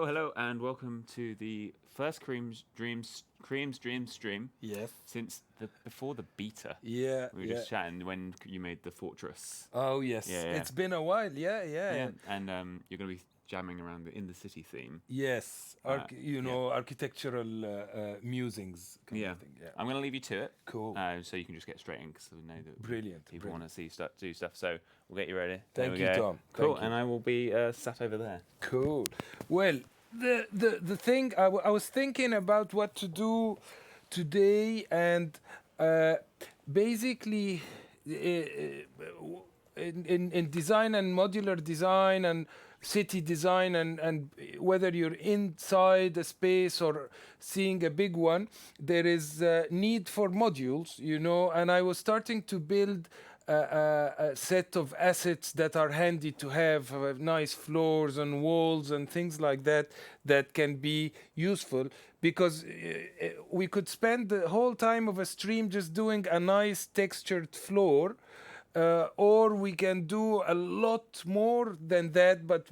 Hello, and welcome to the first Kareem's Dreams stream. Yes. Since before the beta. Yeah. We were just chatting when you made the fortress. Oh yes. Yeah. It's been a while. Yeah. And you're going to be jamming around the in the city theme. Yes. Architectural musings. Kind of thing. Yeah. I'm going to leave you to it. Cool. So you can just get straight in because we know that Brilliant. people want to see do stuff. So we'll get you ready. Thank you, Tom. Cool. And I will be sat over there. Cool. Well, the thing I was thinking about what to do today, and basically in design and modular design and city design and whether you're inside a space or seeing a big one, there is a need for modules, and I was starting to build a set of assets that are handy to have nice floors and walls and things like that can be useful, because we could spend the whole time of a stream just doing a nice textured floor, or we can do a lot more than that, but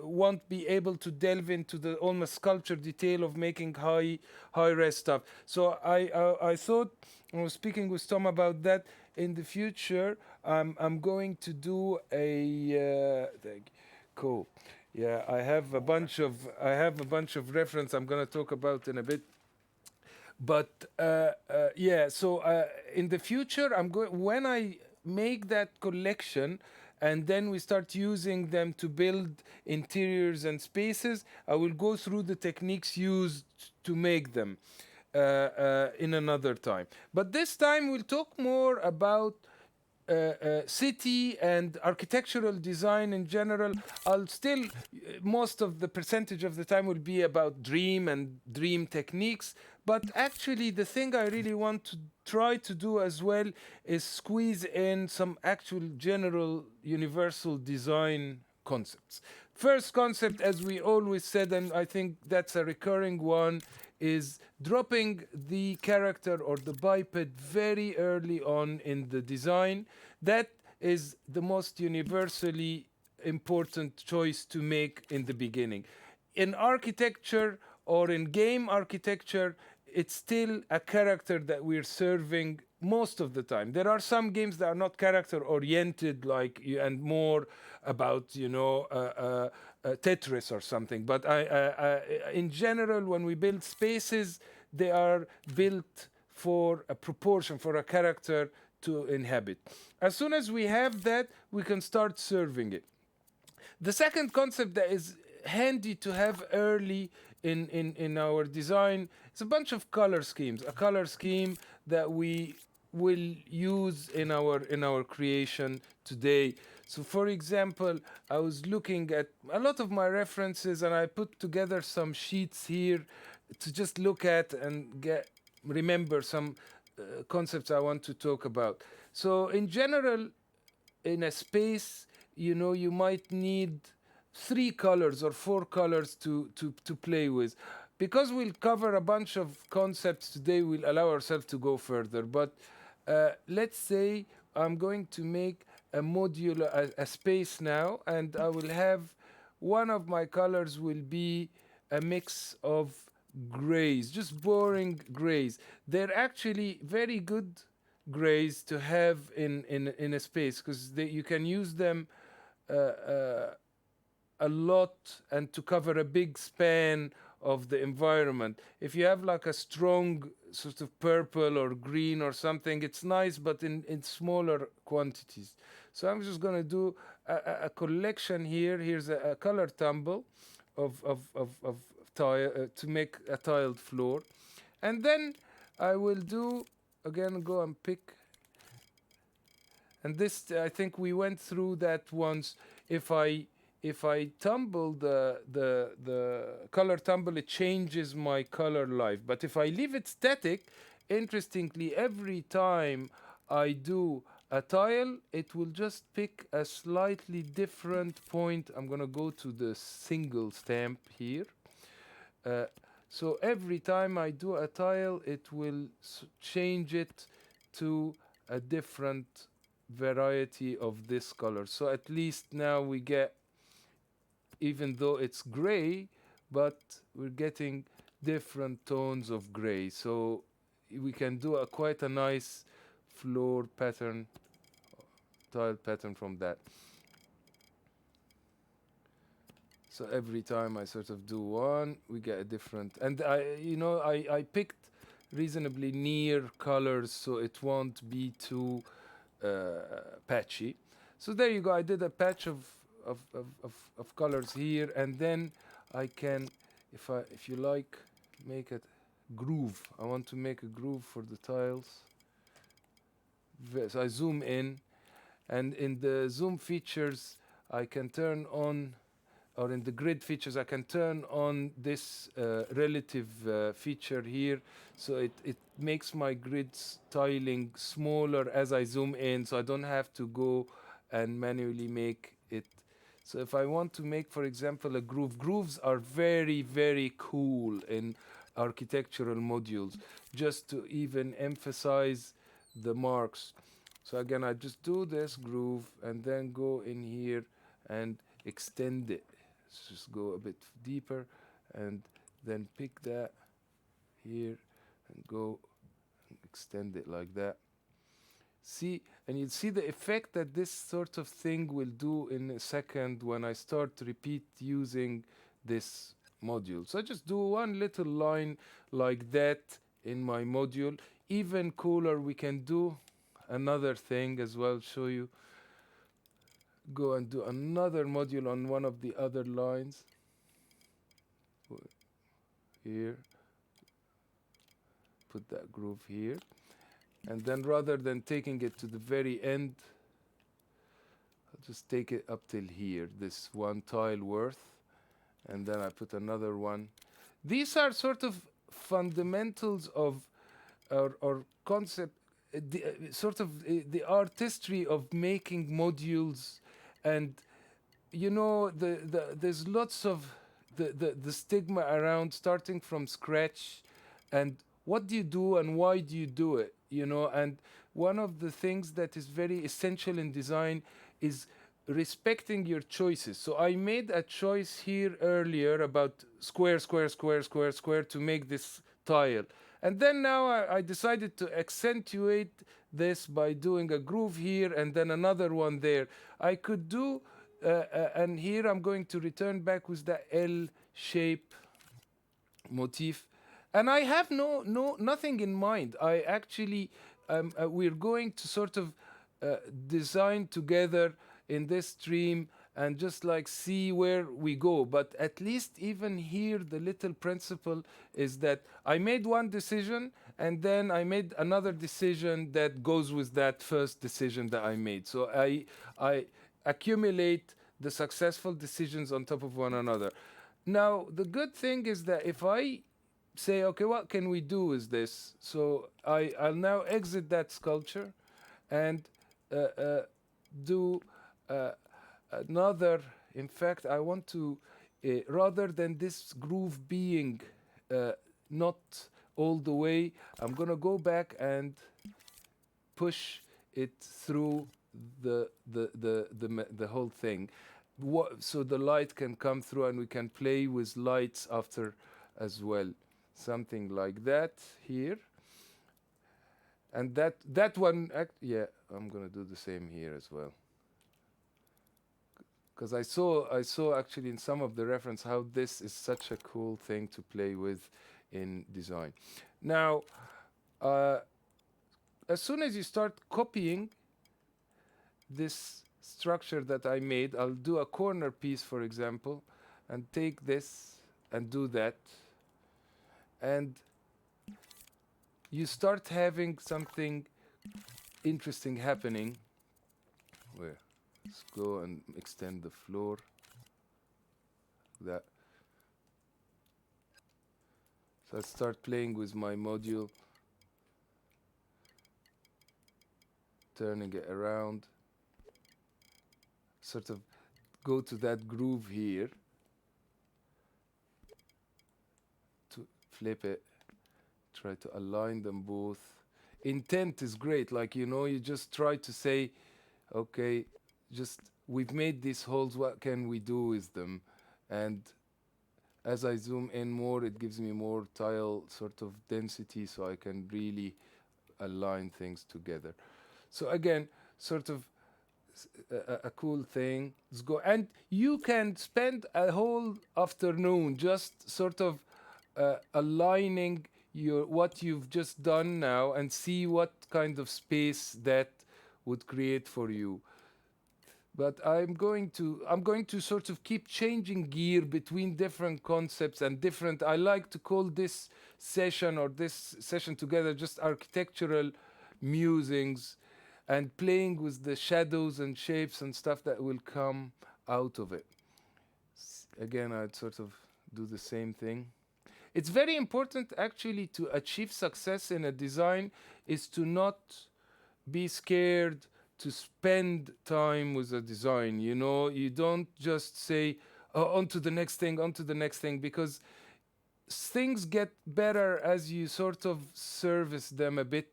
won't be able to delve into the almost sculpture detail of making high-res stuff. So I thought, I was speaking with Tom about that. In the future, I'm going to do a cool. Yeah, I have a bunch of reference I'm going to talk about in a bit. But so in the future, when I make that collection and then we start using them to build interiors and spaces, I will go through the techniques used to make them in another time. But this time we'll talk more about city and architectural design in general. I'll still, most of the percentage of the time will be about dream and dream techniques. But actually, the thing I really want to try to do as well is squeeze in some actual general universal design concepts. First concept, as we always said, and I think that's a recurring one, is dropping the character or the biped very early on in the design. That is the most universally important choice to make in the beginning. In architecture or in game architecture, it's still a character that we're serving most of the time. There are some games that are not character oriented, and more about Tetris or something. But in general, when we build spaces, they are built for a proportion, for a character to inhabit. As soon as we have that, we can start serving it. The second concept that is handy to have early in our design is a bunch of color schemes. A color scheme that we will use in our creation today. So, for example, I was looking at a lot of my references, and I put together some sheets here to just look at and remember some concepts I want to talk about. So, in general, in a space, you might need 3 colors or 4 colors to play with. Because we'll cover a bunch of concepts today, we'll allow ourselves to go further. But let's say I'm going to make a modular a space now, and I will have one of my colors will be a mix of grays, just boring grays. They're actually very good grays to have in a space, because you can use them a lot and to cover a big span of the environment. If you have like a strong sort of purple or green or something, it's nice, but in smaller quantities. So I'm just going to do a collection here. Here's a color tumble of tile to make a tiled floor. And then I will do, again, go and pick. And this, I think we went through that once. If I tumble the color tumble, it changes my color life. But if I leave it static, interestingly, every time I do a tile, it will just pick a slightly different point. I'm gonna go to the single stamp here. Uh, so every time I do a tile, it will change it to a different variety of this color. So at least now we get, even though it's gray, but we're getting different tones of gray. So we can do a quite a nice floor pattern, tile pattern from that. So every time I sort of do one, we get a different. And I picked reasonably near colors so it won't be too patchy. So there you go. I did a patch of colors here, and then I can, if you like, make a groove. I want to make a groove for the tiles. So I zoom in, and in the zoom features, I can turn on, or in the grid features, I can turn on this relative feature here. So it makes my grid tiling smaller as I zoom in, so I don't have to go and manually make it. So if I want to make, for example, a groove, grooves are very, very cool in architectural modules, just to even emphasize the marks. So again, I just do this groove and then go in here and extend it. Let's just go a bit deeper and then pick that here and go and extend it like that. See, and you'll see the effect that this sort of thing will do in a second when I start to repeat using this module. So I just do one little line like that in my module. Even cooler, we can do another thing as well, show you. Go and do another module on one of the other lines. Here. Put that groove here. And then rather than taking it to the very end, I'll just take it up till here, this one tile worth. And then I put another one. These are sort of fundamentals of or concept, the artistry of making modules. And there's lots of the stigma around starting from scratch, and what do you do and why do you do it, and one of the things that is very essential in design is respecting your choices. So I made a choice here earlier about square, square, square, square, square to make this tile. And then now I decided to accentuate this by doing a groove here and then another one there. I could do, and here I'm going to return back with the L shape motif. And I have nothing in mind. I actually, we're going to sort of design together in this stream and just like see where we go. But at least even here, the little principle is that I made one decision and then I made another decision that goes with that first decision that I made. So I accumulate the successful decisions on top of one another. Now, the good thing is that if I say, okay, what can we do with this? So I'll now exit that sculpture and do another. In fact, I want to, rather than this groove being not all the way, I'm going to go back and push it through the whole thing. So the light can come through and we can play with lights after as well. Something like that here. And that one, yeah, I'm gonna do the same here as well. Because I saw actually in some of the reference how this is such a cool thing to play with in design. Now, as soon as you start copying this structure that I made, I'll do a corner piece, for example, and take this and do that. And you start having something interesting happening. Where? Let's go and extend the floor. That. So I start playing with my module. turning it around, sort of go to that groove here to flip it, try to align them both. Intent is great, like, you just try to say, okay, just we've made these holes, what can we do with them? And as I zoom in more, it gives me more tile sort of density, so I can really align things together. So again, sort of a cool thing. Let's go, and you can spend a whole afternoon just sort of aligning what you've just done now, and see what kind of space that would create for you. But I'm going to sort of keep changing gear between different concepts and different. I like to call this session, or this session together, just architectural musings, and playing with the shadows and shapes and stuff that will come out of it. Again, I'd sort of do the same thing. It's very important actually to achieve success in a design is to not be scared to spend time with a design. You don't just say, oh, on to the next thing, on to the next thing, because things get better as you sort of service them a bit.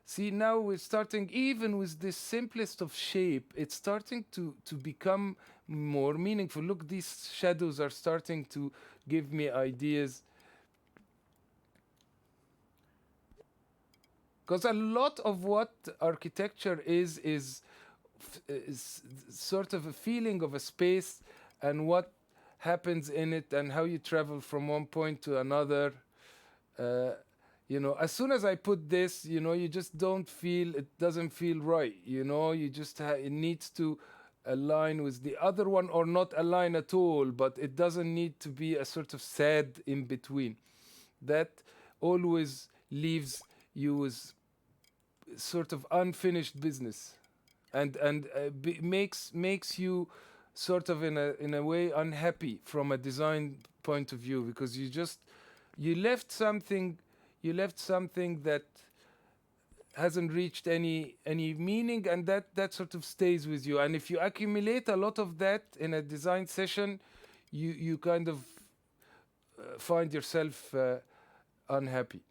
See, now we're starting, even with the simplest of shape, it's starting to become more meaningful. Look, these shadows are starting to give me ideas. Because a lot of what architecture is sort of a feeling of a space, and what happens in it, and how you travel from one point to another. As soon as I put this, you just don't feel, it doesn't feel right. You just it needs to align with the other one, or not align at all, but it doesn't need to be a sort of sad in between. That always leaves you with sort of unfinished business, and makes you sort of in a way unhappy from a design point of view, because you left something that hasn't reached any meaning, and that sort of stays with you. And if you accumulate a lot of that in a design session, you kind of find yourself unhappy.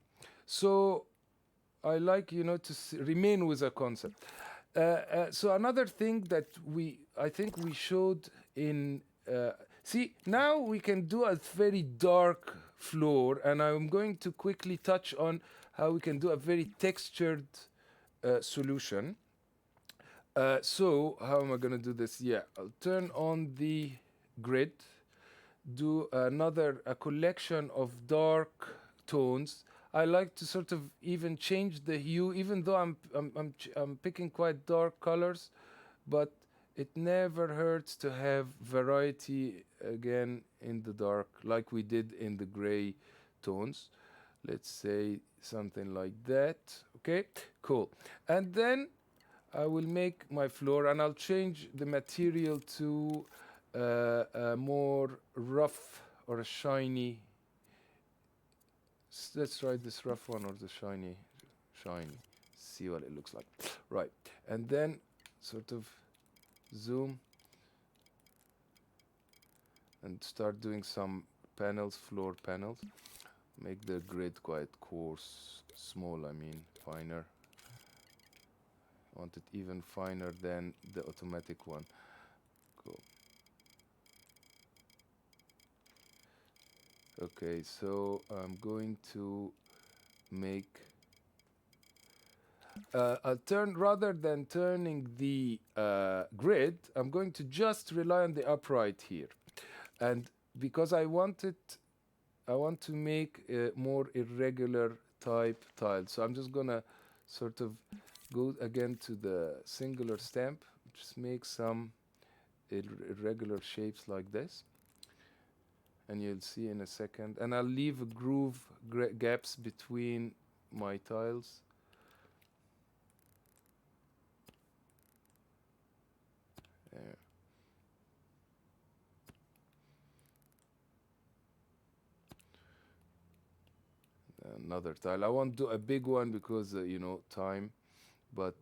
So I like, to remain with a concept. So another thing that I think we showed in, see, now we can do a very dark floor, and I'm going to quickly touch on how we can do a very textured solution. So how am I going to do this? Yeah, I'll turn on the grid, do a collection of dark tones. I like to sort of even change the hue, even though I'm picking quite dark colors, but it never hurts to have variety again in the dark, like we did in the gray tones. Let's say something like that. Okay, cool. And then I will make my floor, and I'll change the material to a more rough or a shiny. Let's try this rough one or the shiny. See what it looks like. Right, and then sort of zoom and start doing some panels, floor panels. Make the grid quite coarse, small, I mean, finer. I want it even finer than the automatic one. Cool. Okay, so I'm going to make rather than turning the grid, I'm going to just rely on the upright here. And because I want to make a more irregular type tile. So I'm just gonna sort of go again to the singular stamp, just make some irregular shapes like this. And you'll see in a second. And I'll leave a groove gaps between my tiles. There. Another tile. I won't do a big one because, time. but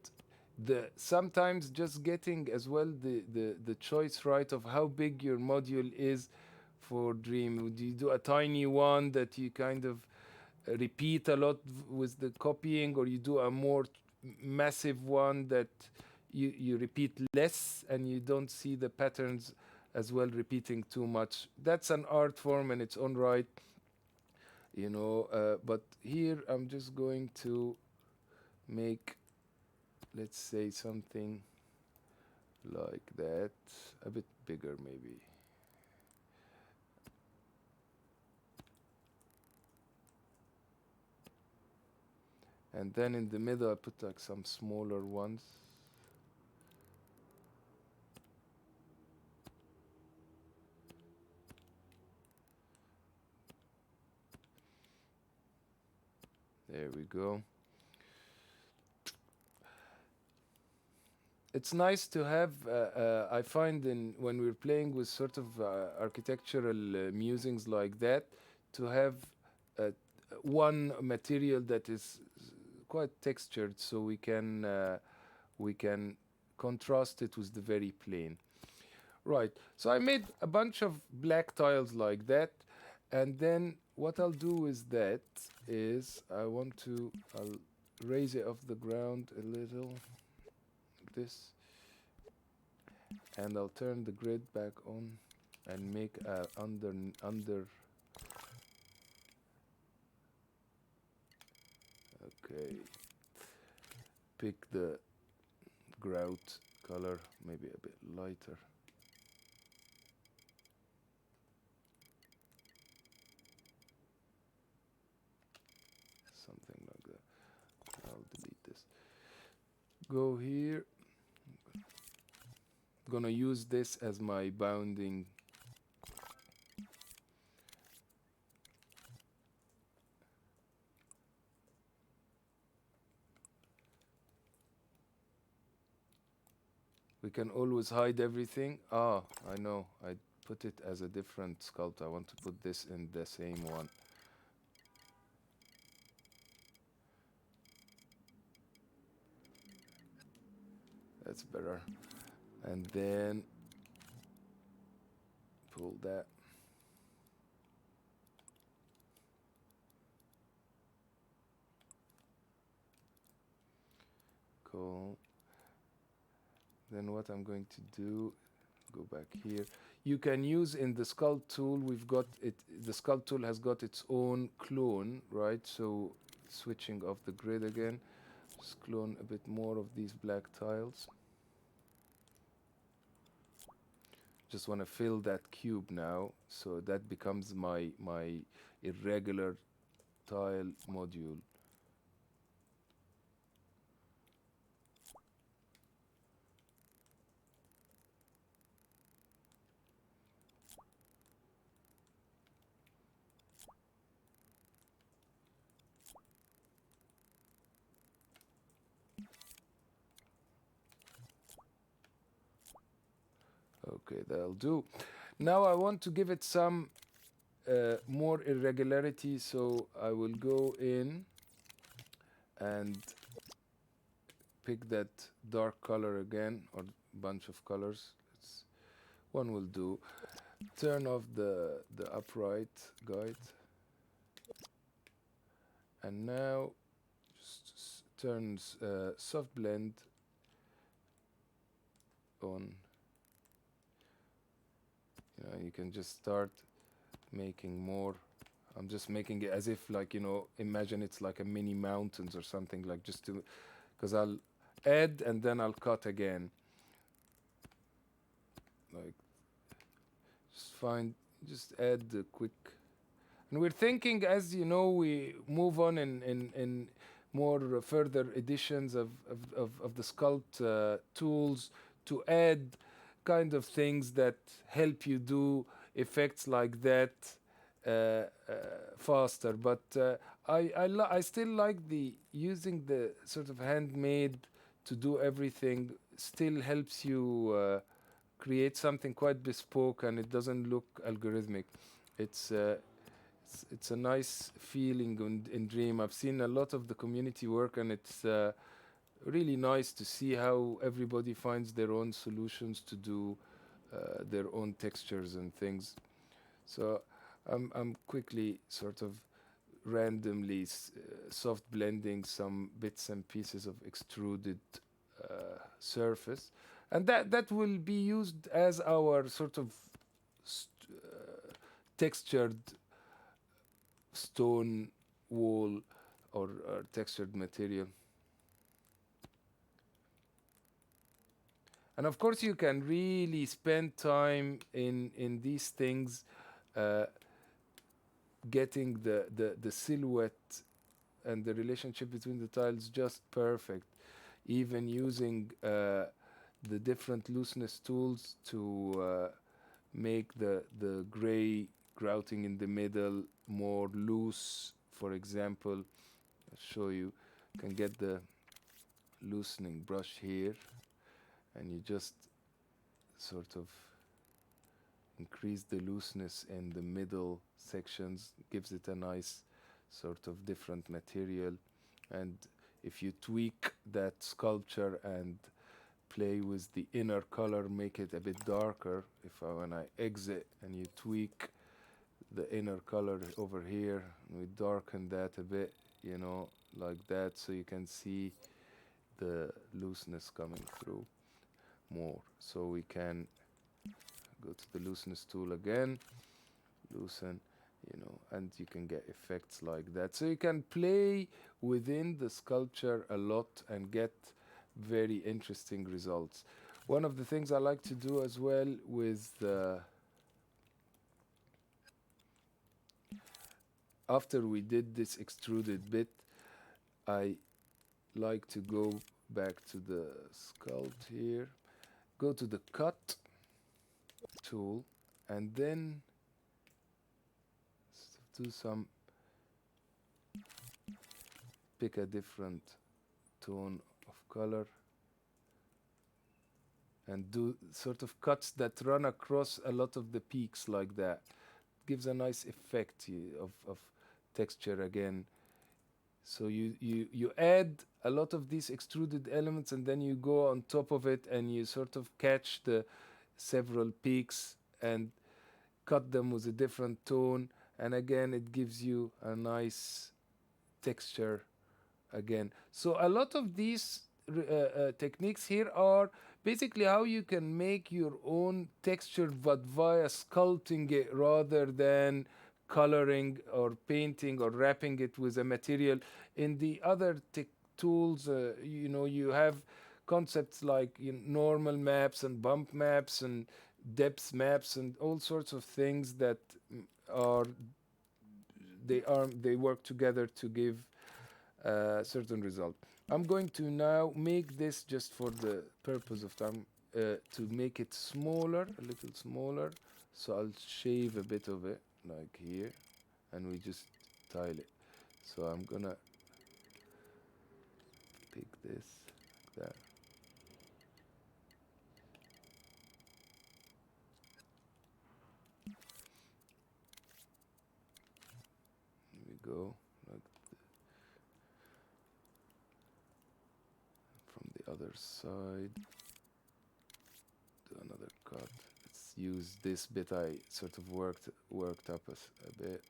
sometimes just getting as well the choice right of how big your module is for Dream. Do you do a tiny one that you kind of repeat a lot with the copying, or you do a more massive one that you repeat less and you don't see the patterns as well repeating too much? That's an art form in its own right, but here I'm just going to make, let's say, something like that, a bit bigger maybe. And then in the middle I put like some smaller ones. There we go. It's nice to have, I find, when we're playing with sort of architectural musings like that, to have uh, one material that is quite textured, so we can contrast it with the very plain. Right. So I made a bunch of black tiles like that, and then what I'll do with that is I'll raise it off the ground a little, like this, and I'll turn the grid back on and make a under. Okay. Pick the grout color, maybe a bit lighter. Something like that. I'll delete this. Go here. Gonna use this as my bounding. We can always hide everything. Ah, I know. I put it as a different sculpt. I want to put this in the same one. That's better. And then pull that. Cool. Then what I'm going to do, go back here. You can use in the sculpt tool, we've got it, the sculpt tool has got its own clone, right? So switching off the grid again, just clone a bit more of these black tiles. Just want to fill that cube now, so that becomes my irregular tile module. Okay, that'll do. Now I want to give it some more irregularity, so I will go in and pick that dark color again, or bunch of colors. One will do. Turn off the upright guide, and now just turn soft blend on. You can just start making more. I'm just making it as if, like, imagine it's like a mini mountains or something, like, just to, because I'll add and then I'll cut again. Like, just add the quick. And we're thinking, as we move on in more further editions of the sculpt tools, to add kind of things that help you do effects like that faster. But I still like the using the sort of handmade to do everything. Still helps you create something quite bespoke, and it doesn't look algorithmic. It's it's a nice feeling in Dream. I've seen a lot of the community work, and really nice to see how everybody finds their own solutions to do their own textures and things. So I'm quickly sort of randomly soft blending some bits and pieces of extruded surface, and that will be used as our sort of textured stone wall, or textured material. And of course, you can really spend time in these things, uh, getting the silhouette and the relationship between the tiles just perfect. Even using the different looseness tools to make the gray grouting in the middle more loose. For example, I'll show you. You can get the loosening brush here, and you just sort of increase the looseness in the middle sections, gives it a nice sort of different material. And if you tweak that sculpture and play with the inner color, make it a bit darker. When I exit and you tweak the inner color over here, and we darken that a bit, like that, so you can see the looseness coming through more. So we can go to the looseness tool again, loosen, and you can get effects like that. So you can play within the sculpture a lot and get very interesting results. One of the things I like to do as well with after we did this extruded bit, I like to go back to the sculpt here, go to the cut tool, and then do some, pick a different tone of color, and do sort of cuts that run across a lot of the peaks like that. Gives a nice effect of texture again. So you add a lot of these extruded elements, and then you go on top of it and you sort of catch the several peaks and cut them with a different tone, and again it gives you a nice texture again. So a lot of these techniques here are basically how you can make your own texture, but via sculpting it rather than coloring or painting or wrapping it with a material. In the other tools, you have concepts like normal maps and bump maps and depth maps and all sorts of things that are they work together to give a certain result. I'm going to now make this, just for the purpose of time, to make it smaller, a little smaller. So I'll shave a bit of it, like here, and we just tile it. So I'm gonna pick this, like that. Here we go, like from the other side. Do another cut. Let's use this bit I sort of worked up a bit.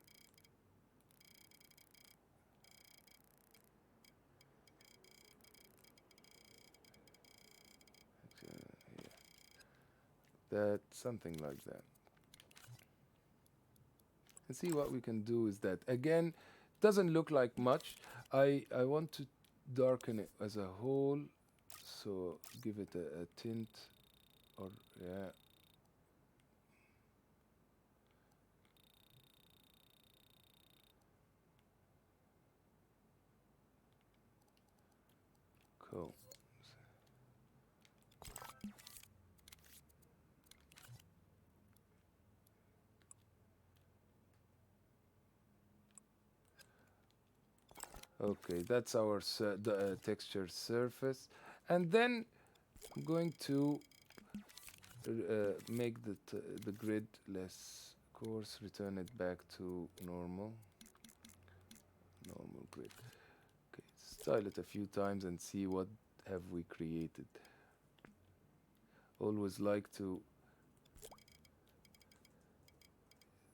Yeah, that, something like that. And see what we can do is that again, doesn't look like much. I want to darken it as a whole, so give it a tint, or yeah. Cool. Okay, that's our texture surface, and then I'm going to make the grid less coarse, return it back to normal grid. Okay, style it a few times and see what have we created. Always like to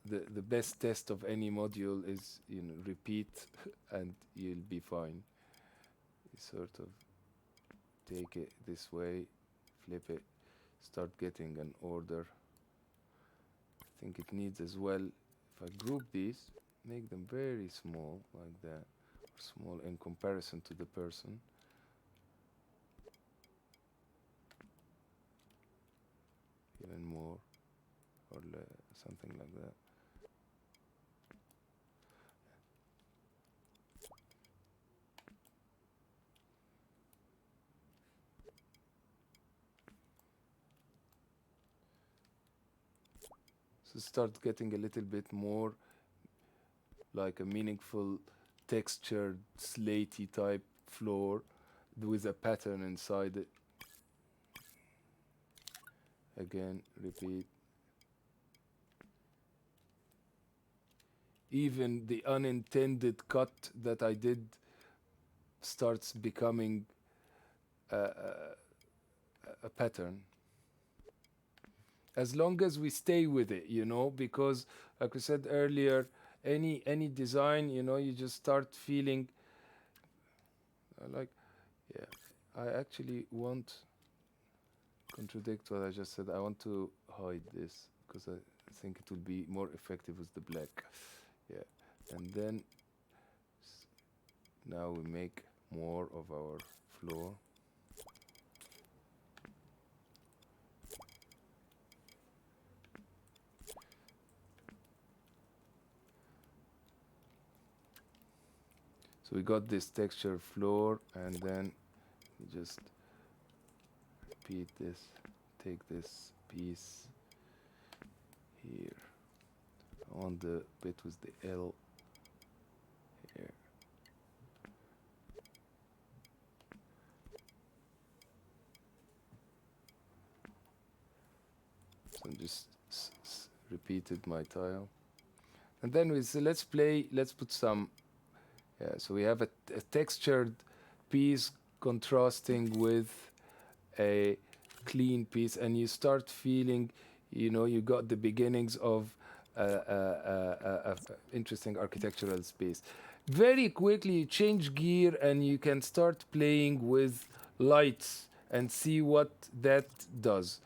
the best test of any module is, you know, repeat and you'll be fine. You sort of take it this way, flip it, start getting an order. I think it needs as well, if I group these, make them very small like that, or small in comparison to the person. Even more, or something like that. So start getting a little bit more like a meaningful textured slatey type floor with a pattern inside it. Again, repeat. Even the unintended cut that I did starts becoming a pattern. As long as we stay with it, you know, because like I said earlier, any design, you know, you just start feeling like, yeah, I actually won't contradict what I just said. I want to hide this because I think it will be more effective with the black. Yeah, and then now we make more of our floor. So we got this texture floor, and then we just repeat this, take this piece here on the bit with the L here. So just repeated my tile, and then we say let's put some. Yeah, so we have a textured piece contrasting with a clean piece, and you start feeling, you know, you got the beginnings of a interesting architectural space. Very quickly you change gear and you can start playing with lights and see what that does.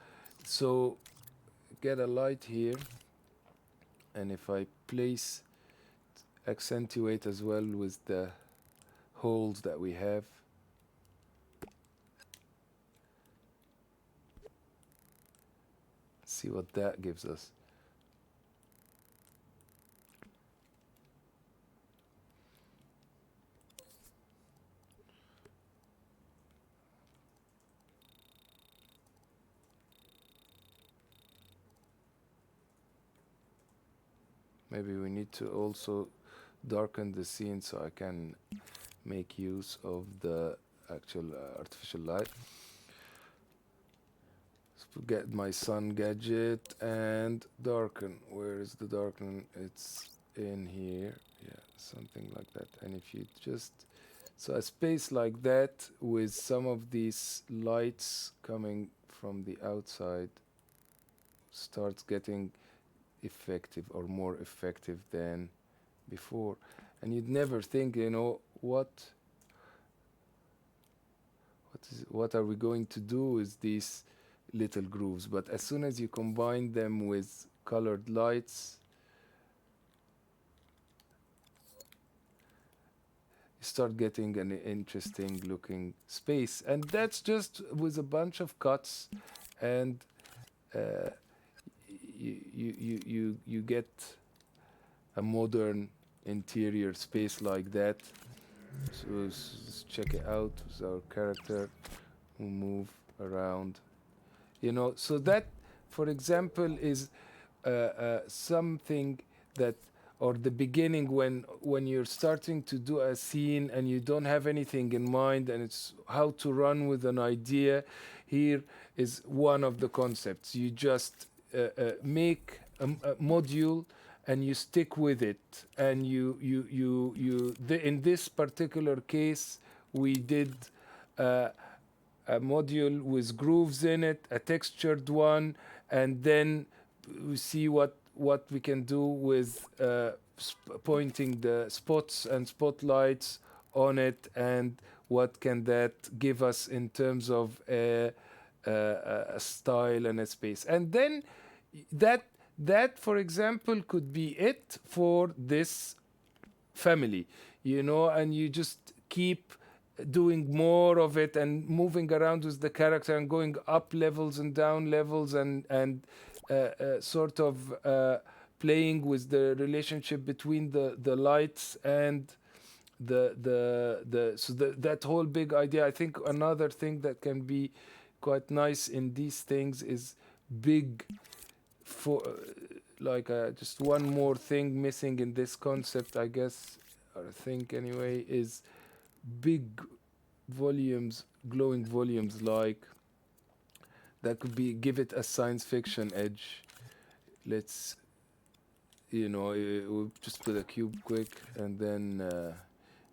So get a light here, and if I place, accentuate as well with the holes that we have. See what that gives us. Maybe we need to also darken the scene so I can make use of the actual artificial light. So get my sun gadget and darken. Where is the darken? It's in here. Yeah, something like that. And if you just, so a space like that with some of these lights coming from the outside starts getting effective, or more effective than before. And you'd never think, you know, what are we going to do with these little grooves? But as soon as you combine them with colored lights, you start getting an interesting looking space. And that's just with a bunch of cuts, and you get a modern interior space like that. So let's check it out with our character who move around, you know. So that, for example, is something that, or the beginning when you're starting to do a scene and you don't have anything in mind, and it's how to run with an idea. Here is one of the concepts. You just make a module and you stick with it, and in this particular case we did a module with grooves in it, a textured one, and then we see what we can do with pointing the spots and spotlights on it, and what can that give us in terms of a style and a space. And then that for example could be it for this family, and you just keep doing more of it and moving around with the character and going up levels and down levels, and sort of playing with the relationship between the lights and that whole big idea. I think another thing that can be quite nice in these things is big for just one more thing missing in this concept, I guess, or I think anyway, is big volumes, glowing volumes, like that could be, give it a science fiction edge. Let's we'll just put a cube quick, and then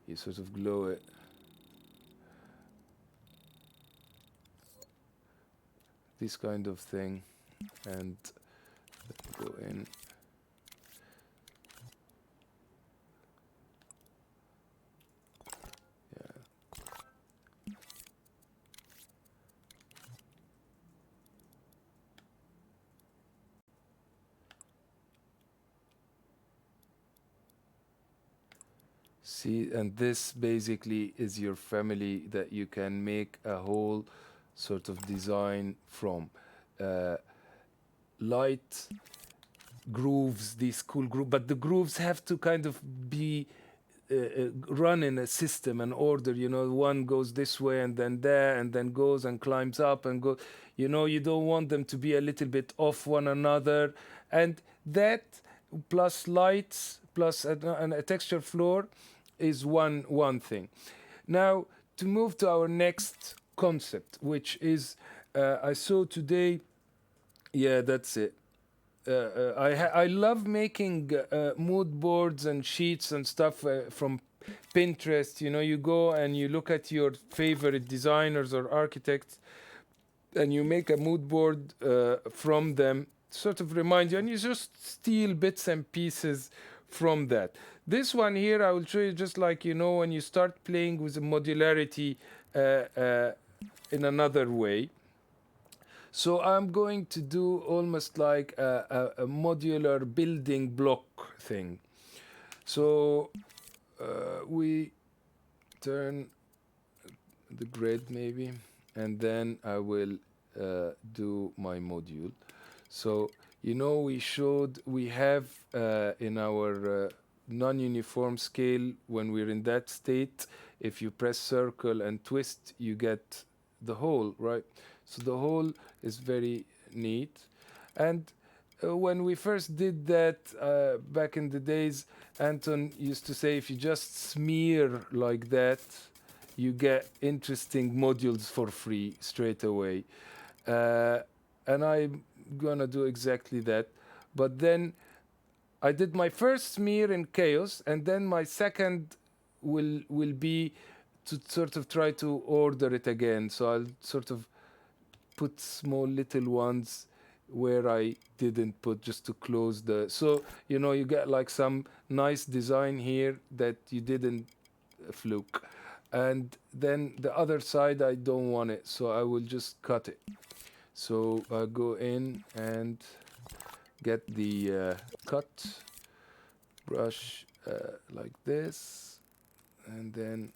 you sort of glow it. This kind of thing, and go in. See, and this basically is your family that you can make a whole sort of design from. Light grooves, these cool grooves, but the grooves have to kind of be run in a system and order. One goes this way and then there, and then goes and climbs up and go. You don't want them to be a little bit off one another, and that plus lights plus a texture floor is one thing. Now, to move to our next concept, which is I saw today. Yeah, that's it. I love making mood boards and sheets and stuff from Pinterest. You go and you look at your favorite designers or architects, and you make a mood board from them, sort of remind you, and you just steal bits and pieces from that. This one here, I will show you, just like, when you start playing with the modularity in another way. So I'm going to do almost like a modular building block thing. So we turn the grid maybe, and then I will do my module. So we have in our non-uniform scale, when we're in that state, if you press circle and twist, you get the whole, right? So the whole is very neat. And when we first did that back in the days, Anton used to say, if you just smear like that, you get interesting modules for free straight away. And I'm gonna do exactly that. But then I did my first smear in chaos, and then my second will be to sort of try to order it again. So I'll sort of put small little ones where I didn't put, just to close the. So you get like some nice design here that you didn't fluke. And then the other side, I don't want it, so I will just cut it. So I go in and get the cut brush like this, and then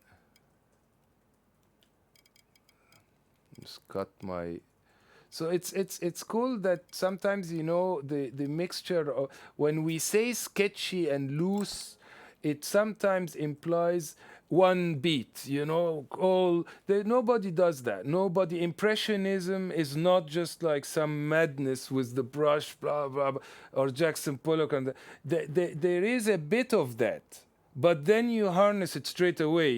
just cut my. So it's cool that sometimes the mixture of, when we say sketchy and loose, it sometimes implies one beat, nobody does that. Nobody. Impressionism is not just like some madness with the brush, blah blah, blah, or Jackson Pollock, and there is a bit of that, but then you harness it straight away.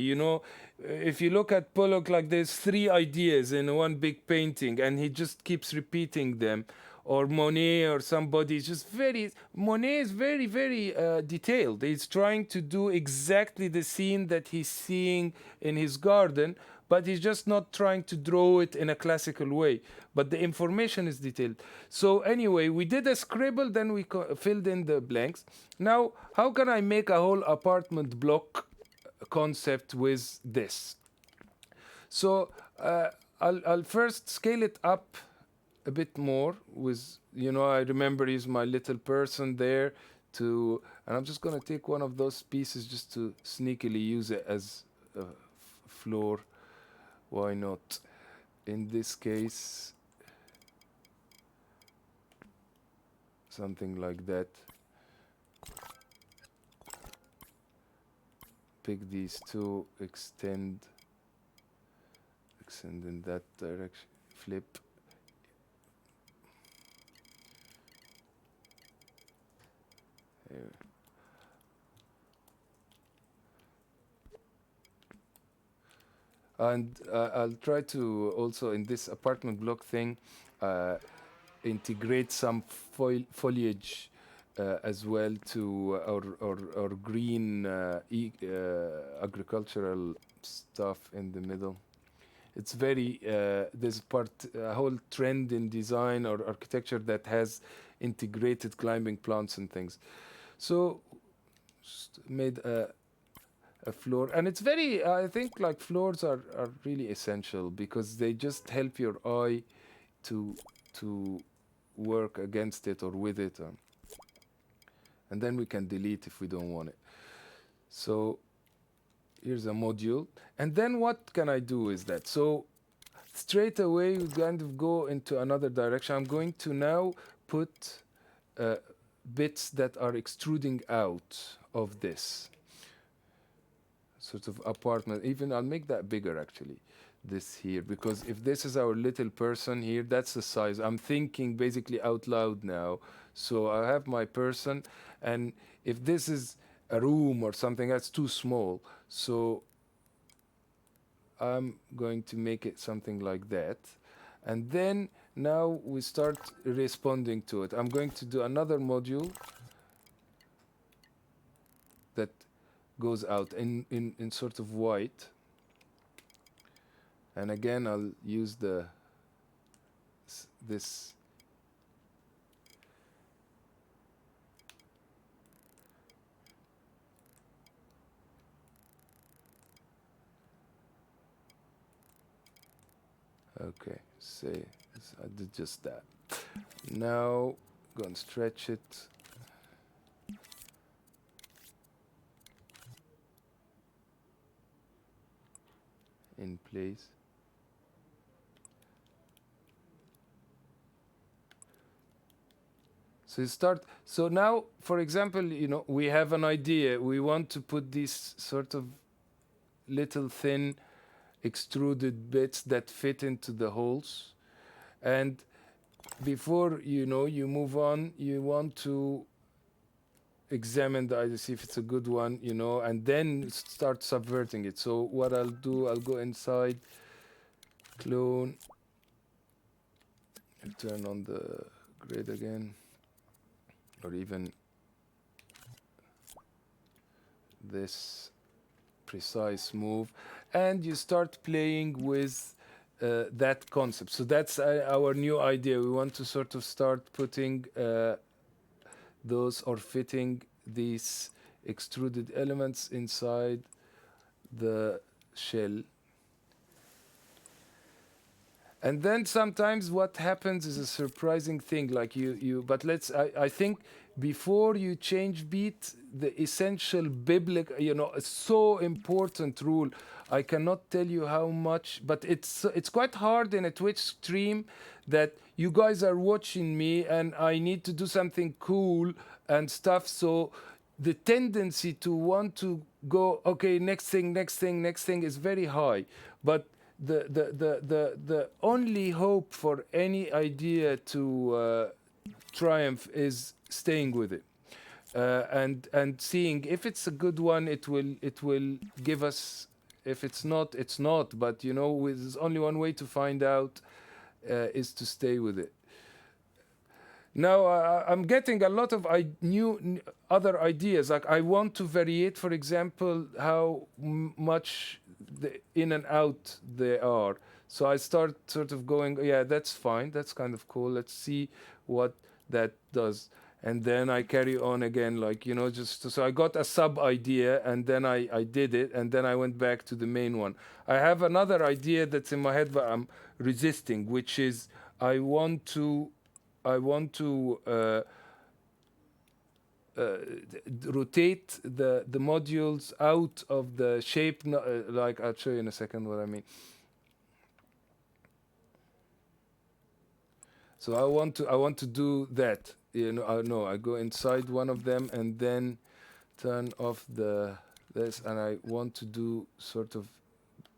If you look at Pollock, like, there's 3 ideas in one big painting, and he just keeps repeating them. Or Monet or somebody is just Monet is very, very detailed. He's trying to do exactly the scene that he's seeing in his garden, but he's just not trying to draw it in a classical way. But the information is detailed. So anyway, we did a scribble, then we filled in the blanks. Now, how can I make a whole apartment block concept with this? So I'll first scale it up a bit more with, I remember using my little person there and I'm just going to take one of those pieces just to sneakily use it as a floor. Why not? In this case, something like that. Pick these two, extend in that direction, flip. Here. And I'll try to also, in this apartment block thing, integrate some foliage as well to our green agricultural stuff in the middle. It's very there's a whole trend in design or architecture that has integrated climbing plants and things. So just made a floor, and it's very, I think, like, floors are really essential because they just help your eye to work against it or with it, and then we can delete if we don't want it. So here's a module, and then what can I do is that, so straight away we kind of go into another direction. I'm going to now put bits that are extruding out of this sort of apartment. Even I'll make that bigger, actually, this here, because if this is our little person here, that's the size. I'm thinking basically out loud now. So I have my person, and if this is a room or something, that's too small. So I'm going to make it something like that. And then now we start responding to it. I'm going to do another module that goes out in sort of white. And again, I'll use this. Okay, say I did just that. Now go and stretch it. In place. So you start. So now, for example, we have an idea. We want to put these sort of little thin extruded bits that fit into the holes, and before you move on, you want to examine the idea, see if it's a good one, and then start subverting it. So what I'll do, I'll go inside, clone, turn on the grid again, or even this precise move, and you start playing with that concept. So that's our new idea. We want to sort of start putting those, or fitting these extruded elements inside the shell. And then sometimes what happens is a surprising thing, like but I think before you change beat, the essential biblical, a so important rule, I cannot tell you how much, but it's quite hard in a Twitch stream that you guys are watching me and I need to do something cool and stuff. So the tendency to want to go, okay, next thing is very high. But the only hope for any idea to triumph is staying with it, and seeing if it's a good one. It will give us. If it's not, it's not. But there's only one way to find out, is to stay with it. Now I'm getting a lot of new other ideas. Like I want to variate, for example, how much in and out they are. So I start sort of going, yeah, that's fine, that's kind of cool. Let's see what that does. And then I carry on again, like, you know, just so I got a sub idea, and then I did it, and then I went back to the main one. I have another idea that's in my head, but I'm resisting, which is I want to rotate the modules out of the shape. Like, I'll show you in a second what I mean. So I want to do that. You know, no, I go inside one of them and then turn off this, and I want to do sort of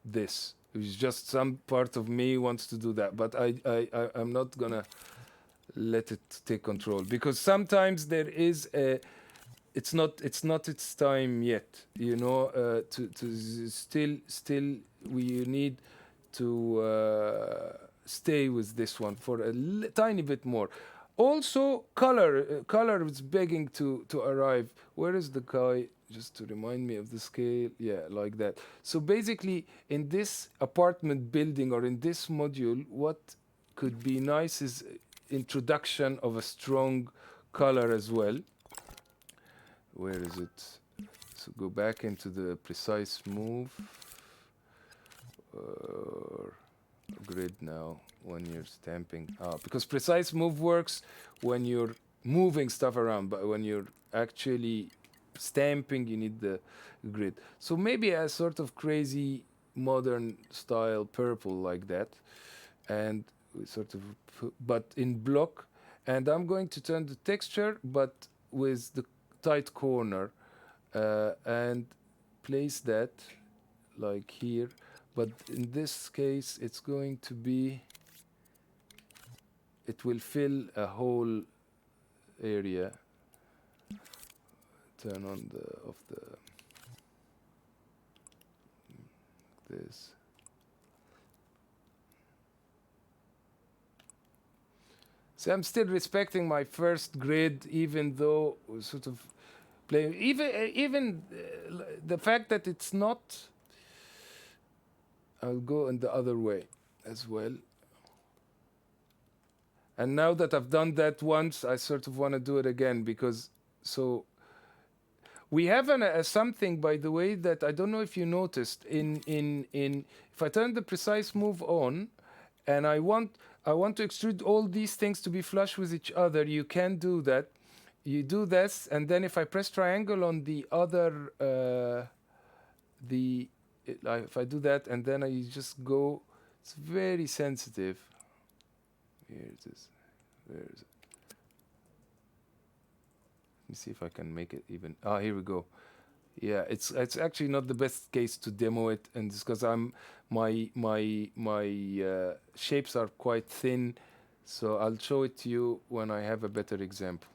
this. It's just some part of me wants to do that, but I'm not gonna let it take control, because sometimes there is a it's not its time yet, you know. To still we need to stay with this one for a tiny bit more. Also, color is begging to arrive. Where is the guy? Just to remind me of the scale. Yeah, like that. So basically, in this apartment building, or in this module, what could be nice is introduction of a strong color as well. Where is it? So go back into the precise move, grid now when you're stamping. Because precise move works when you're moving stuff around, but when you're actually stamping, you need the grid. So maybe a sort of crazy modern style purple like that, and sort of, but in block. And I'm going to turn the texture, but with the tight corner, and place that like here. But in this case, it's going to be, it will fill a whole area. Turn on this. So I'm still respecting my first grid, even though sort of playing, even the fact that it's not. I'll go in the other way as well. And now that I've done that once, I sort of want to do it again, because so we have something, by the way, that I don't know if you noticed. In if I turn the precise move on, and I want to extrude all these things to be flush with each other, you can do that. You do this, and then if I press triangle on the other, if I do that, and then I just go, it's very sensitive. Here it is. Where is it? Let me see if I can make it even. Here we go. Yeah, it's actually not the best case to demo it, and it's because my shapes are quite thin, so I'll show it to you when I have a better example.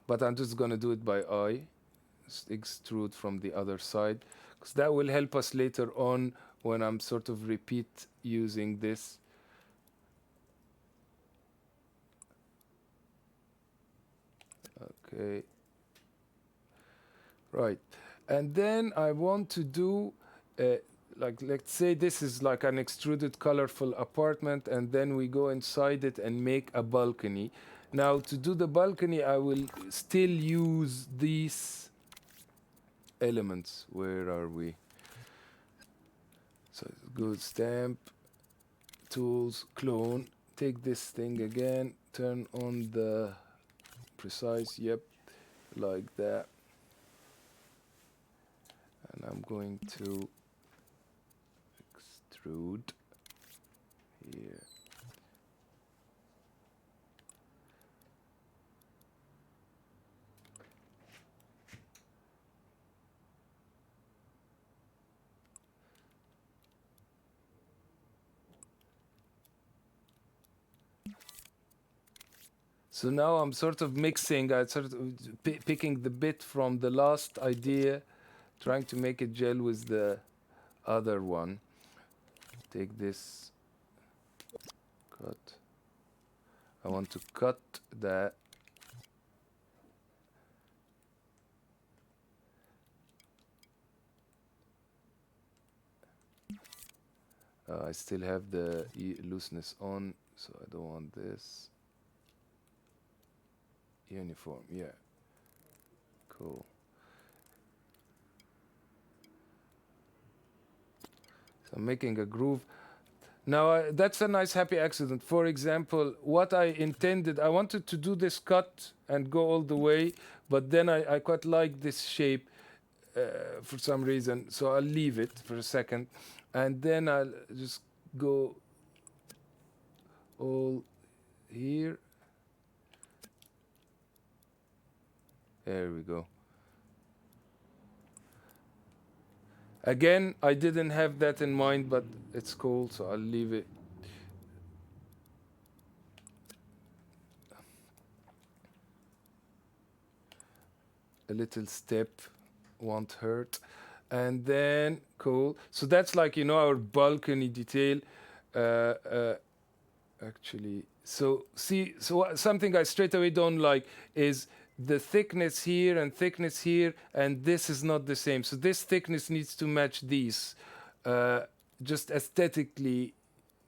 But I'm just gonna do it by eye, extrude from the other side, because that will help us later on when I'm sort of repeat using this. Okay. Right. And then I want to do, like, let's say this is like an extruded colorful apartment, and then we go inside it and make a balcony. Now, to do the balcony, I will still use these elements. Where are we? So go stamp, tools, clone, take this thing again, turn on the precise, yep, like that. And I'm going to extrude here. So now I'm sort of mixing, I sort of picking the bit from the last idea, trying to make it gel with the other one. Take this, cut. I want to cut that. I still have the looseness on, so I don't want this. Uniform, yeah. Cool. So I'm making a groove. Now, that's a nice happy accident. For example, what I intended, I wanted to do this cut and go all the way, but then I quite like this shape for some reason, so I'll leave it for a second, and then I'll just go all here. There we go. Again, I didn't have that in mind, but it's cool, so I'll leave it. A little step won't hurt. And then, cool. So that's like, our balcony detail. Actually, so see, so something I straight away don't like is the thickness here and thickness here, and this is not the same. So this thickness needs to match these. Just aesthetically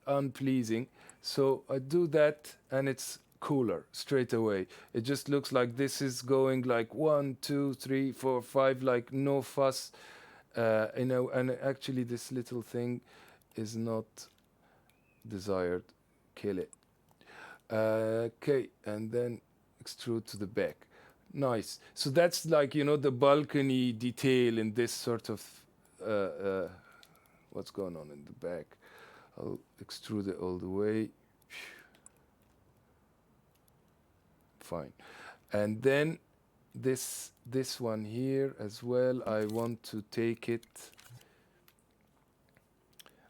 unpleasing. So I do that, and it's cooler straight away. It just looks like this is going like 1, 2, 3, 4, 5, like no fuss. And actually this little thing is not desired. Kill it. Okay, and then extrude to the back. Nice. So that's like, the balcony detail in this sort of what's going on in the back. I'll extrude it all the way. Fine. And then this one here as well, I want to take it.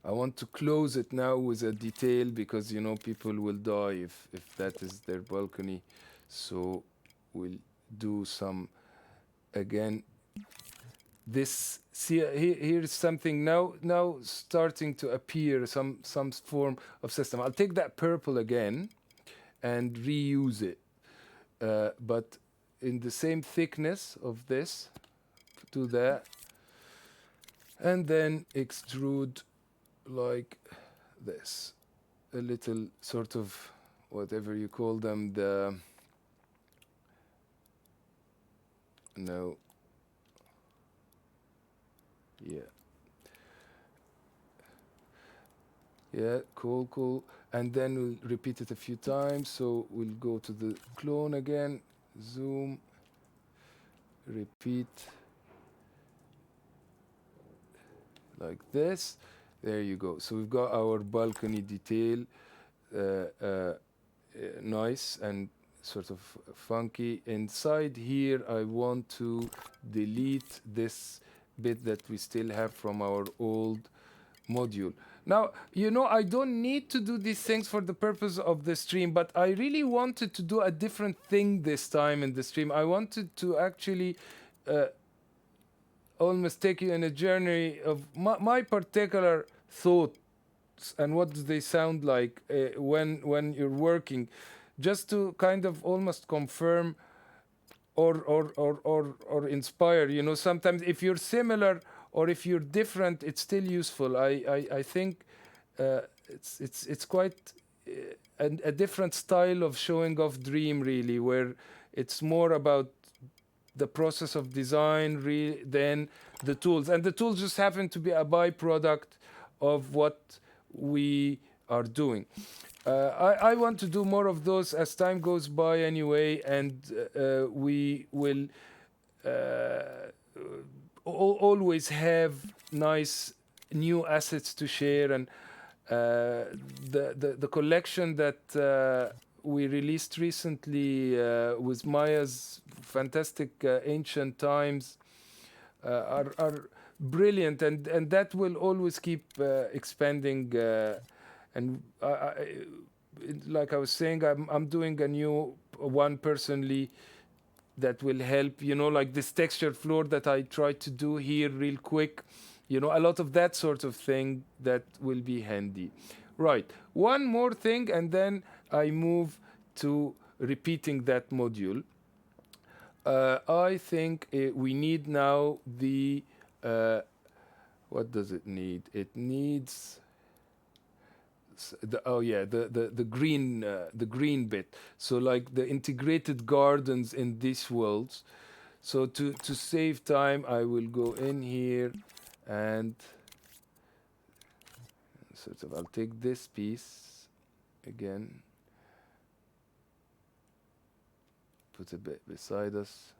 I want to close it now with a detail because, people will die if that is their balcony. So we'll do some, again, this, see, here's something now starting to appear, some form of system. I'll take that purple again and reuse it. But in the same thickness of this, do that. And then extrude like this, a little sort of whatever you call them, yeah, cool. And then we'll repeat it a few times. So we'll go to the clone again, zoom, repeat like this. There you go. So we've got our balcony detail, nice and sort of funky. Inside here, I want to delete this bit that we still have from our old module. Now, I don't need to do these things for the purpose of the stream, but I really wanted to do a different thing this time in the stream. I wanted to actually almost take you in a journey of my particular thoughts and what do they sound like when you're working, just to kind of almost confirm or inspire. Sometimes if you're similar or if you're different, it's still useful. I think it's quite a different style of showing off Dream, really, where it's more about the process of design than the tools. And the tools just happen to be a byproduct of what we are doing. I want to do more of those as time goes by anyway, and we will always have nice new assets to share. And the collection that we released recently with Maya's fantastic ancient times are brilliant, and that will always keep expanding. And like I was saying, I'm doing a new one personally that will help, like this textured floor that I tried to do here real quick, a lot of that sort of thing that will be handy. Right, one more thing, and then I move to repeating that module. I think we need now the, what does it need? It needs the green bit. So like the integrated gardens in these worlds. So to save time, I will go in here and sort of I'll take this piece again, put a bit beside us,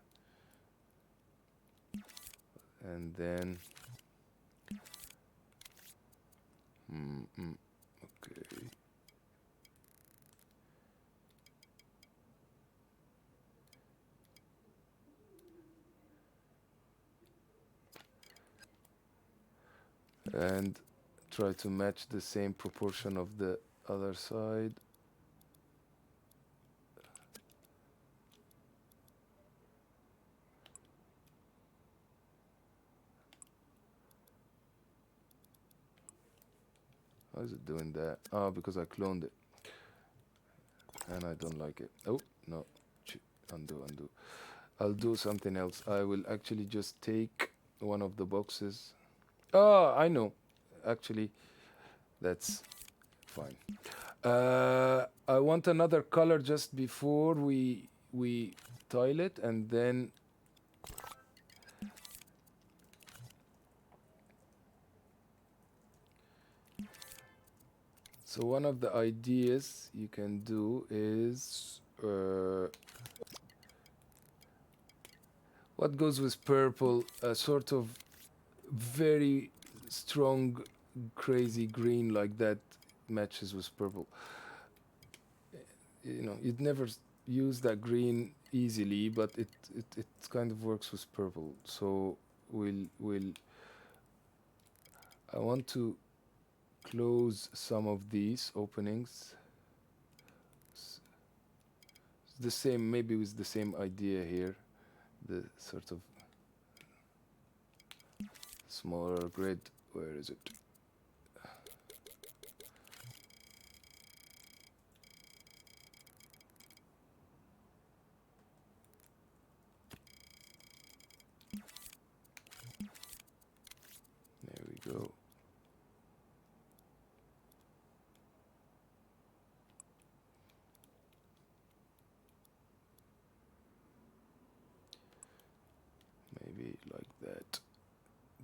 and then okay. And try to match the same proportion of the other side. How is it doing that? Oh, because I cloned it. And I don't like it. Oh, no. Undo, undo. I'll do something else. I will actually just take one of the boxes. Oh, I know. Actually, that's fine. I want another color just before we tile it, and then so one of the ideas you can do is what goes with purple? A sort of very strong, crazy green like that matches with purple. You know, you'd never use that green easily, but it kind of works with purple. So we'll I want to close some of these openings. The same, maybe with the same idea here, the sort of smaller grid. Where is it? There we go. Maybe like that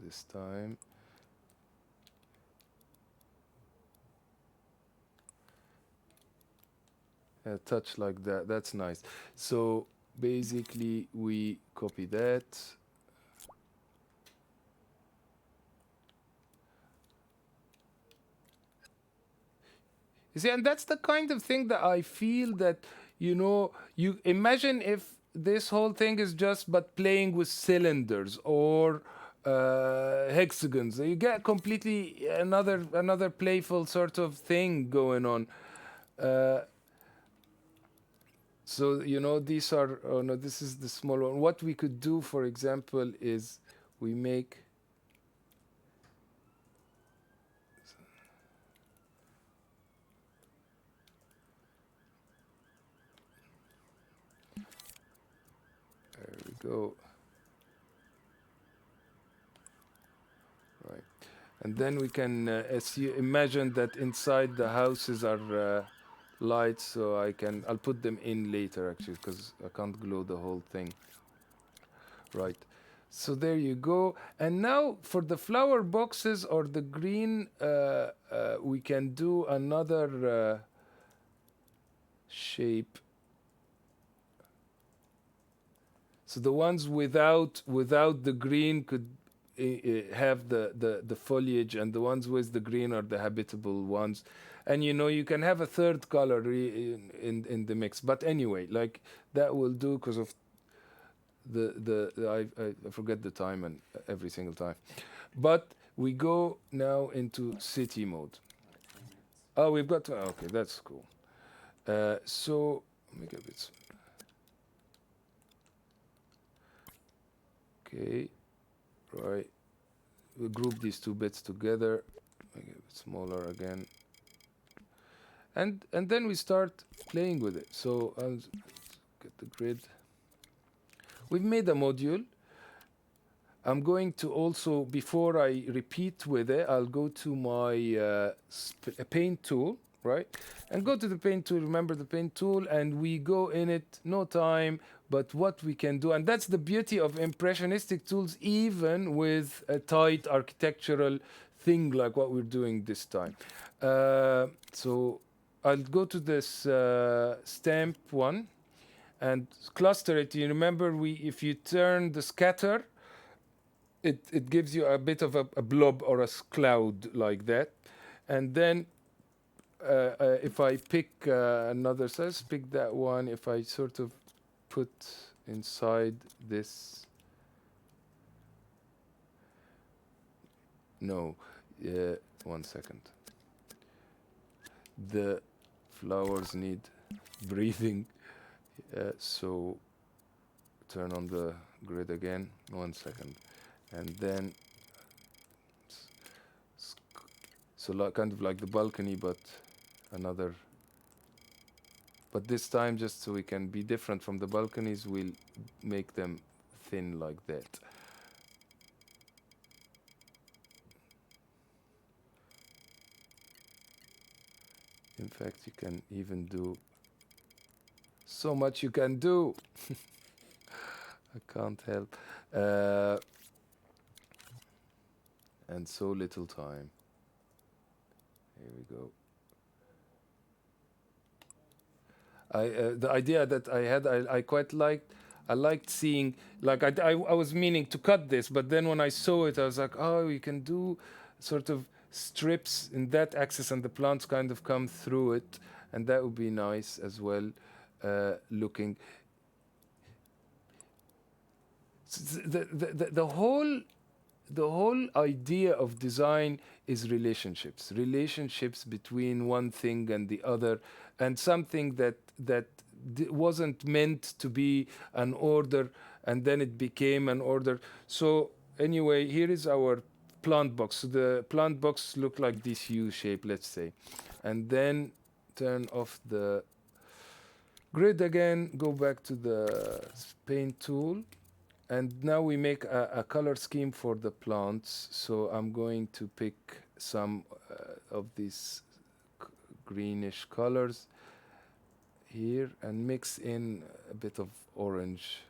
this time. A touch like that, that's nice. So basically we copy that. You see, and that's the kind of thing that I feel that, you know, you imagine if this whole thing is just but playing with cylinders or hexagons. You get completely another playful sort of thing going on. Uh, so you know these are oh no, this is the small one. What we could do, for example, is we make there we go. Right. And then we can as you imagine that inside the houses are lights, so I'll put them in later actually because I can't glow the whole thing. Right. So there you go. And now for the flower boxes or the green, we can do another shape. So the ones without the green could have the foliage, and the ones with the green are the habitable ones. And you know you can have a third color in the mix. But anyway, like that will do because of I forget the time and every single time. But we go now into city mode. Oh, we've got okay, that's cool. So let me get this. Okay, right. We'll group these two bits together. Make it smaller again. And then we start playing with it. So I'll get the grid. We've made a module. I'm going to also, before I repeat with it, I'll go to my paint tool. right? And go to the paint tool, remember the paint tool, and we go in it, no time, but what we can do. And that's the beauty of impressionistic tools, even with a tight architectural thing like what we're doing this time. So I'll go to this stamp one and cluster it. You remember, if you turn the scatter, it gives you a bit of a blob or a cloud like that. And then if I pick another size, pick that one, if I sort of put inside this, no, 1 second. The flowers need breathing, so turn on the grid again, 1 second. And then, so kind of like the balcony, but another, but this time, just so we can be different from the balconies, we'll make them thin like that. In fact, you can even do so much. You can do. I can't help. And so little time. Here we go. The idea that I had, I quite liked. I liked seeing, like, I was meaning to cut this, but then when I saw it, I was like, oh, you can do sort of strips in that axis, and the plants kind of come through it, and that would be nice as well, looking. The whole idea of design is relationships between one thing and the other, and something that wasn't meant to be an order, and then it became an order. So anyway, here is our plant box. So the plant box look like this U shape, let's say, and then turn off the grid again, go back to the paint tool. And now we make a color scheme for the plants. So I'm going to pick some of these greenish colors here and mix in a bit of orange,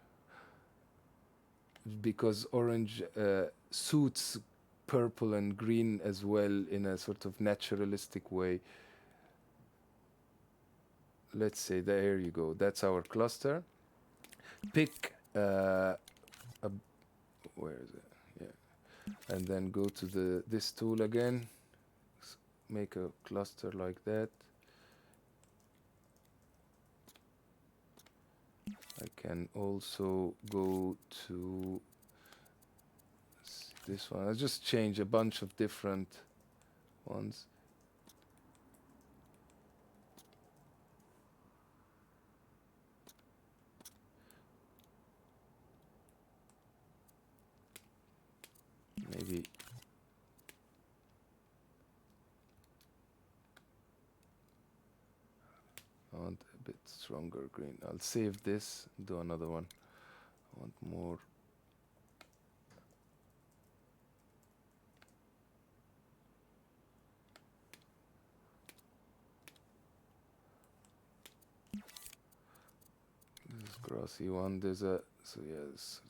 because orange suits purple and green as well in a sort of naturalistic way. Let's say, there you go. That's our cluster. Pick where is it? Yeah. And then go to this tool again. Make a cluster like that. I can also go to this one. I'll just change a bunch of different ones. Maybe I want a bit stronger green. I'll save this, do another one. I want more. This is grassy one. There's a, so yes.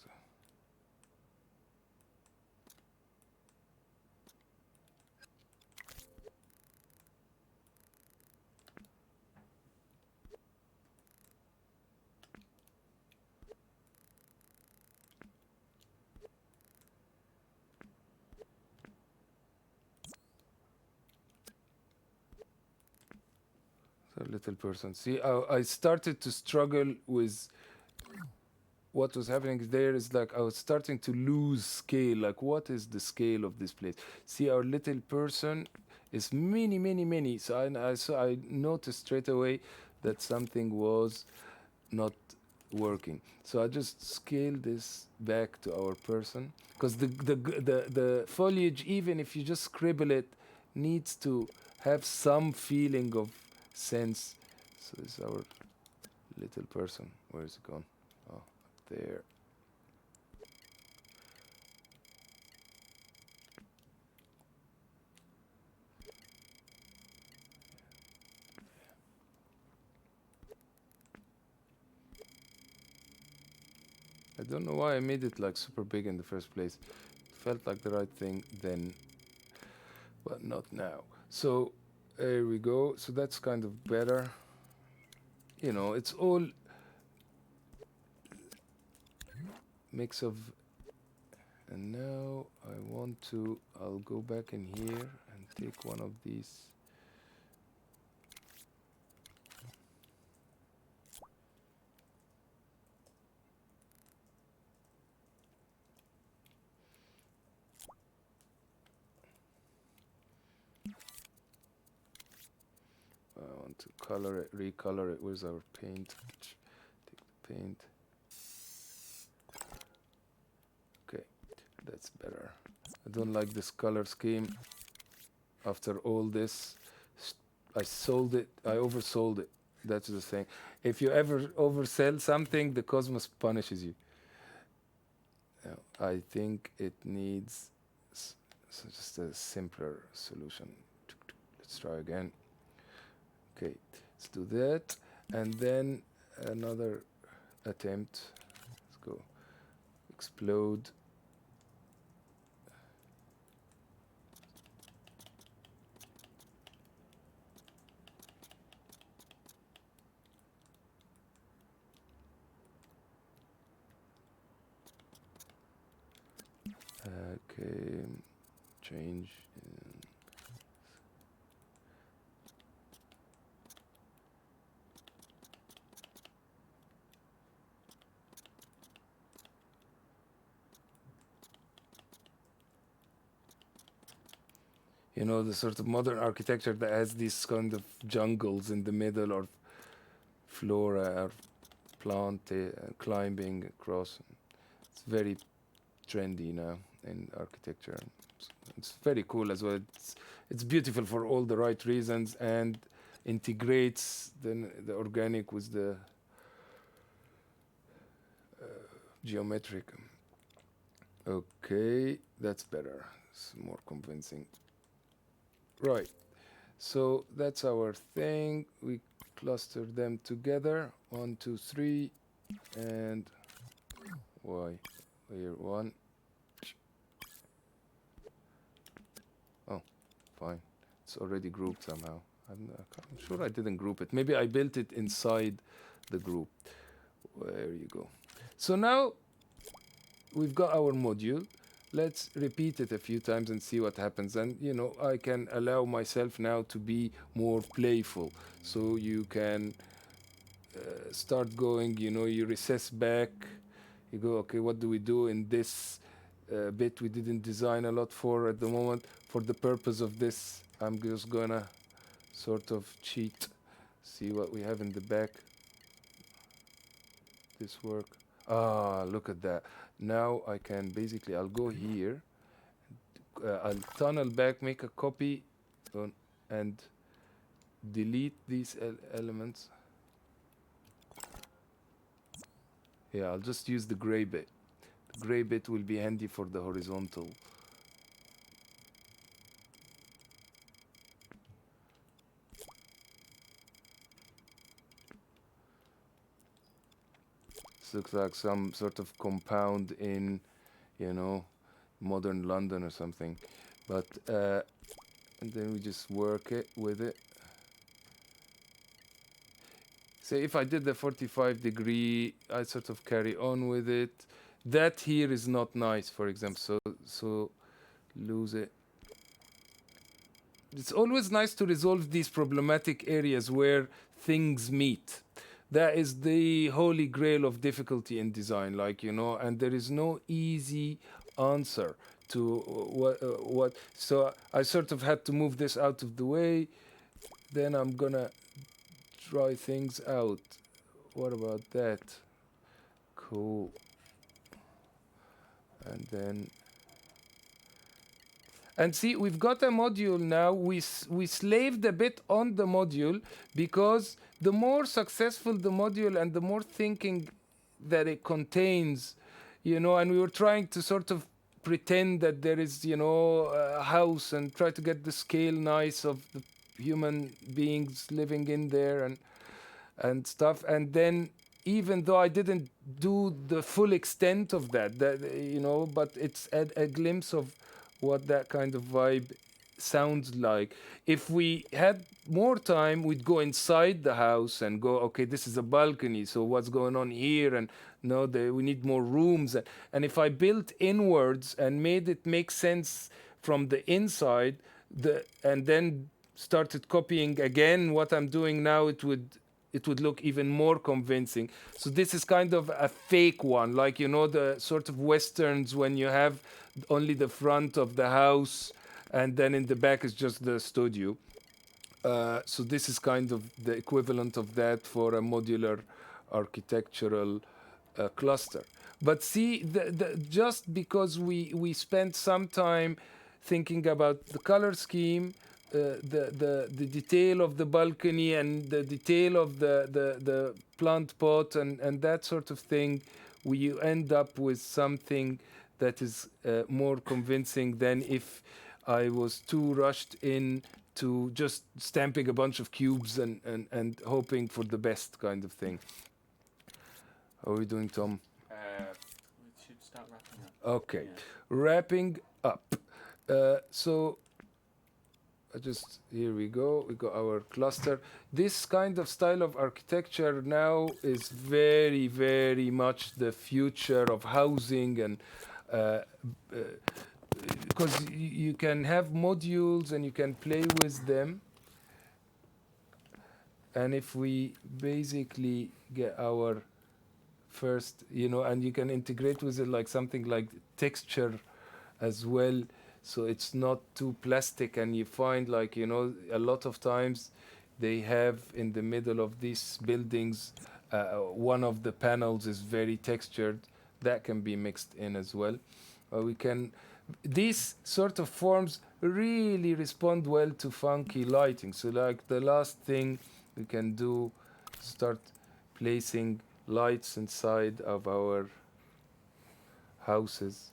So little person. See, I started to struggle with what was happening there. Is like I was starting to lose scale. Like, what is the scale of this place? See, our little person is many. So I noticed straight away that something was not working. So I just scale this back to our person, because the foliage, even if you just scribble it, needs to have some feeling of sense. So this is our little person. Where is it gone? Oh, up there. don't know why I made it like super big in the first place. It felt like the right thing then, but not now. So there we go. So that's kind of better. You know, it's all mix of. And now I want to, I'll go back in here and take one of these. I want to color it, recolor it. Where's our paint? Take the paint. Okay, that's better. I don't like this color scheme. After all this, I sold it. I oversold it. That's the thing. If you ever oversell something, the cosmos punishes you. I think it needs just a simpler solution. Let's try again. Okay, let's do that. And then another attempt. Let's go. Explode. Okay, change. You know, the sort of modern architecture that has these kind of jungles in the middle, or flora or plant climbing across. It's very trendy now in architecture. It's very cool as well. It's beautiful for all the right reasons and integrates the organic with the geometric. Okay, that's better. It's more convincing. Right. So that's our thing. We cluster them together. 1, 2, 3, and why? Here, 1. Oh, fine. It's already grouped somehow. I'm sure I didn't group it. Maybe I built it inside the group. There you go. So now we've got our module. Let's repeat it a few times and see what happens. And, you know, I can allow myself now to be more playful. So you can start going, you know, you recess back. You go, okay, what do we do in this bit we didn't design a lot for at the moment? For the purpose of this, I'm just gonna sort of cheat. See what we have in the back. This work. Ah, look at that. Now I can basically, I'll go here, I'll tunnel back, make a copy, and delete these elements. Yeah, I'll just use the gray bit. The gray bit will be handy for the horizontal. This looks like some sort of compound in, you know, modern London or something. But, and then we just work it with it. So if I did the 45 degree, I sort of carry on with it. That here is not nice, for example, so lose it. It's always nice to resolve these problematic areas where things meet. That is the holy grail of difficulty in design, like, you know, and there is no easy answer to what. So I sort of had to move this out of the way. Then I'm gonna try things out. What about that? Cool. And then, and see, we've got a module now. We slaved a bit on the module, because the more successful the module and the more thinking that it contains, you know, and we were trying to sort of pretend that there is, you know, a house, and try to get the scale nice of the human beings living in there and stuff. And then even though I didn't do the full extent of that, you know, but it's a glimpse of what that kind of vibe sounds like. If we had more time, we'd go inside the house and go, okay, this is a balcony, so what's going on here? And no, we need more rooms. And if I built inwards and made it make sense from the inside, and then started copying again what I'm doing now, it would look even more convincing. So this is kind of a fake one, like, you know, the sort of westerns when you have only the front of the house and then in the back is just the studio. So this is kind of the equivalent of that for a modular architectural cluster. But see, just because we spent some time thinking about the color scheme, the detail of the balcony and the detail of the plant pot and that sort of thing, we end up with something that is more convincing than if I was too rushed in to just stamping a bunch of cubes and hoping for the best kind of thing. How are we doing, Tom? We should start wrapping up. Okay, yeah. Wrapping up. So here we go. We got our cluster. This kind of style of architecture now is very, very much the future of housing, and because you can have modules and you can play with them. And if we basically get our first, you know, and you can integrate with it like something like texture as well, so it's not too plastic. And you find, like, you know, a lot of times they have in the middle of these buildings, one of the panels is very textured. That can be mixed in as well. These sort of forms really respond well to funky lighting. So like the last thing we can do, start placing lights inside of our houses.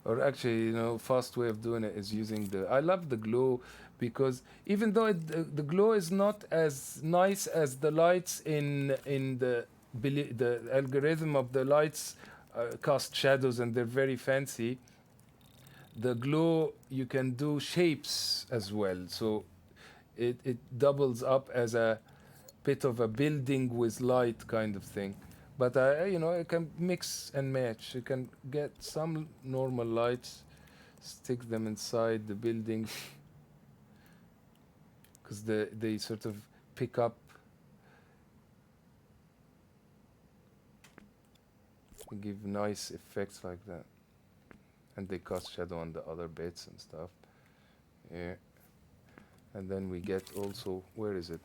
Or actually, you know, fast way of doing it is using I love the glow, because even though the glow is not as nice as the lights in the algorithm of the lights cast shadows and they're very fancy, the glow you can do shapes as well. So it doubles up as a bit of a building with light kind of thing. But you know, it can mix and match. You can get some normal lights, stick them inside the building, because they sort of pick up and give nice effects like that. And they cast shadow on the other bits and stuff. Yeah. And then we get also, where is it?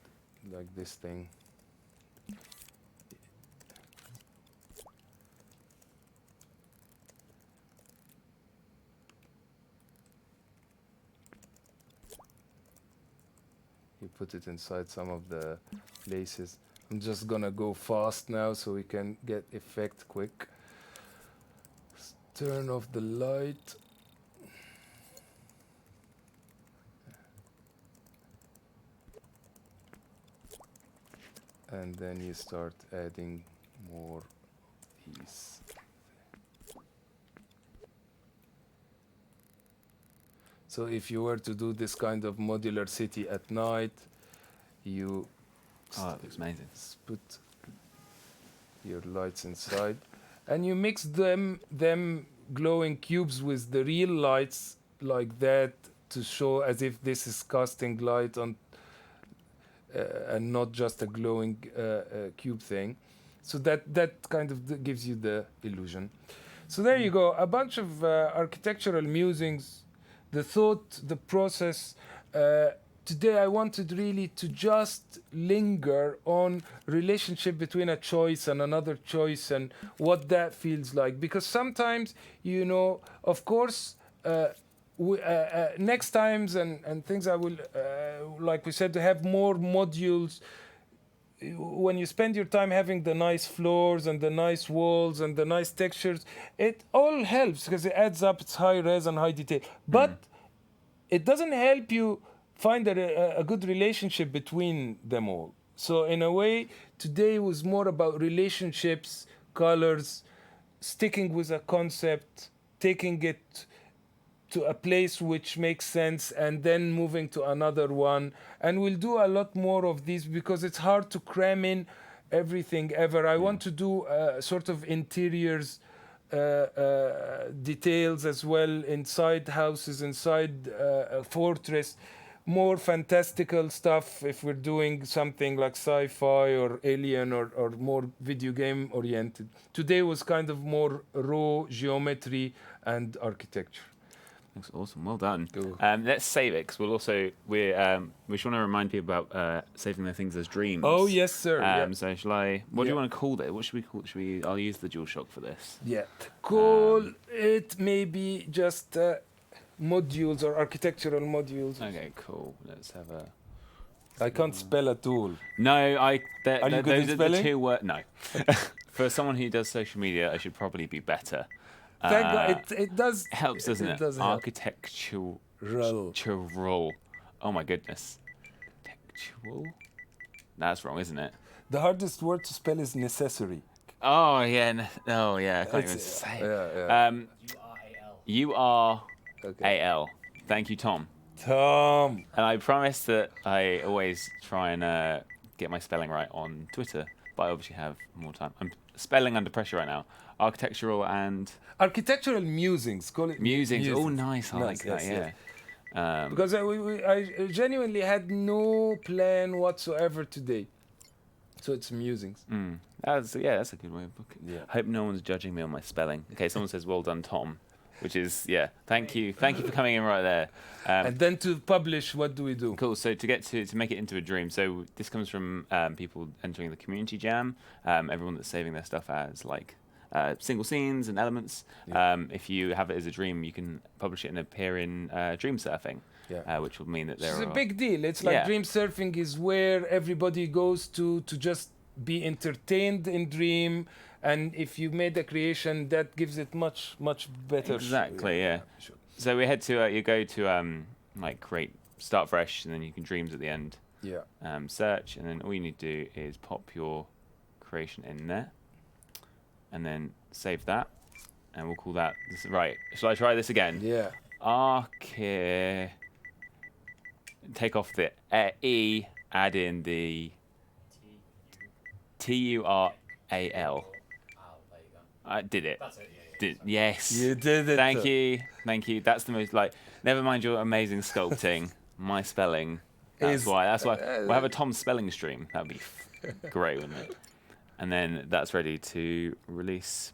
Like this thing. You put it inside some of the places. I'm just gonna go fast now so we can get effect quick. Turn off the light. And then you start adding more these. So if you were to do this kind of modular city at night, you that looks amazing. Put your lights inside, and you mix them glowing cubes with the real lights like that to show as if this is casting light on and not just a glowing cube thing. So that kind of gives you the illusion. So there you go, a bunch of architectural musings, the thought, the process. Today I wanted really to just linger on relationship between a choice and another choice and what that feels like. Because sometimes, you know, of course, next times and things I will, like we said, to have more modules. When you spend your time having the nice floors and the nice walls and the nice textures, it all helps because it adds up. It's high res and high detail. But it doesn't help you find a good relationship between them all. So in a way, today was more about relationships, colors, sticking with a concept, taking it to a place which makes sense, and then moving to another one. And we'll do a lot more of these because it's hard to cram in everything ever. I want to do sort of interiors, details as well, inside houses, inside a fortress, more fantastical stuff if we're doing something like sci-fi or alien or more video game oriented. Today was kind of more raw geometry and architecture. That's awesome. Well done. Cool. Let's save it because we just want to remind people about saving their things as dreams. Oh yes, sir. Yeah. So shall I? What do you Yeah. want to call it? What should we call? I'll use the DualShock for this. Yeah. Call it maybe just modules or architectural modules. Okay, cool. Let's have a. I can't spell a tool. No, Are you good those at are the spelling? two words. No. For someone who does social media, I should probably be better. Thank God, it does. Helps, doesn't it? does help. Architectural. Rural. Oh my goodness. Architectural. That's wrong, isn't it? The hardest word to spell is necessary. Oh yeah. Oh yeah. I can't even It's- say. yeah. You are Okay. AL. Thank you, Tom. Tom. And I promise that I always try and get my spelling right on Twitter, but I obviously have more time. I'm spelling under pressure right now. Architectural and Architectural musings. Call it musings. Oh, nice. I like Nice, that. yes, Yeah. Because I genuinely had no plan whatsoever today. So it's musings. That's a good way of booking. Yeah. Hope no one's judging me on my spelling. Okay, someone says well done, Tom, which is Thank you for coming in right there. And then to publish, what do we do? Cool. So to make it into a dream. So this comes from people entering the community jam. Everyone that's saving their stuff as like single scenes and elements. If you have it as a dream, you can publish it and appear in dream surfing. Which will mean that there It's are a big deal. It's like dream surfing is where everybody goes to just be entertained in dream. And if you made a creation, that gives it much better. Exactly. Yeah. Sure. So we head to you go to like create start fresh, and then you can dreams at the end. Yeah. Search, and then all you need to do is pop your creation in there, and then save that, and we'll call that right. Shall I try this again? Yeah. Take off the E, add in the TURAL. I did it. That's it, Yes. You did it. Thank you. That's the most never mind your amazing sculpting. My spelling. That's why. We'll have a Tom spelling stream. That'd be great, wouldn't it? And then that's ready to release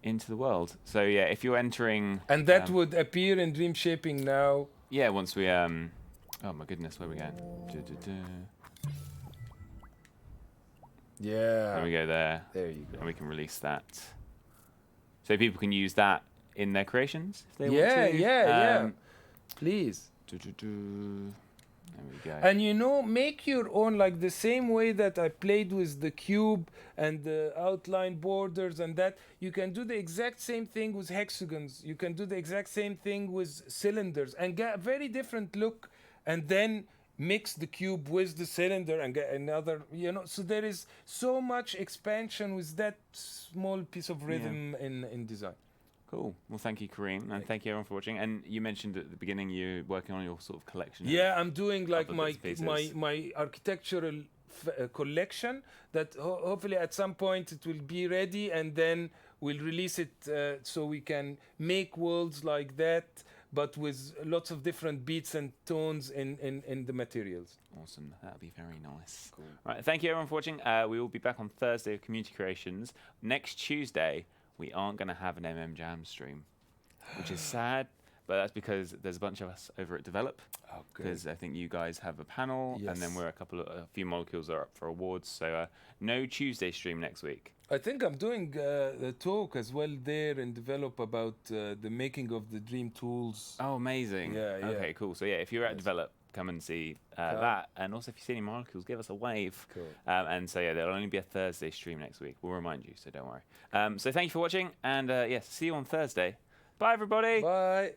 into the world. So yeah, if you're entering. And that would appear in dream shaping now. Yeah, once we Oh my goodness, where we going? Yeah. There we go there. There you go. And we can release that. So people can use that in their creations if they Yeah, want to. yeah. Please. There we go. And make your own, like the same way that I played with the cube and the outline borders and that. You can do the exact same thing with hexagons. You can do the exact same thing with cylinders and get a very different look, and then mix the cube with the cylinder and get another, so there is so much expansion with that small piece of rhythm in design. Cool. Well, thank you, Kareem, and thank you everyone for watching. And you mentioned at the beginning you're working on your sort of collection. Yeah, I'm doing like other bits and pieces. my architectural collection that hopefully at some point it will be ready, and then we'll release it so we can make worlds like that, but with lots of different beats and tones in the materials. Awesome. That'd be very nice. Cool. Right. Thank you everyone for watching. We will be back on Thursday with Community Creations. Next Tuesday, we aren't going to have an Jam stream, which is sad, but that's because there's a bunch of us over at Develop. Oh, good. Because I think you guys have a panel, and then we're a few molecules are up for awards. So no Tuesday stream next week. I think I'm doing a talk as well there and Develop about the making of the dream tools. Oh, amazing. Yeah. Okay, cool. So yeah, if you're at Develop, come and see that. And also, if you see any molecules, give us a wave. Cool. And so yeah, there'll only be a Thursday stream next week. We'll remind you, so don't worry. So thank you for watching, and see you on Thursday. Bye, everybody. Bye.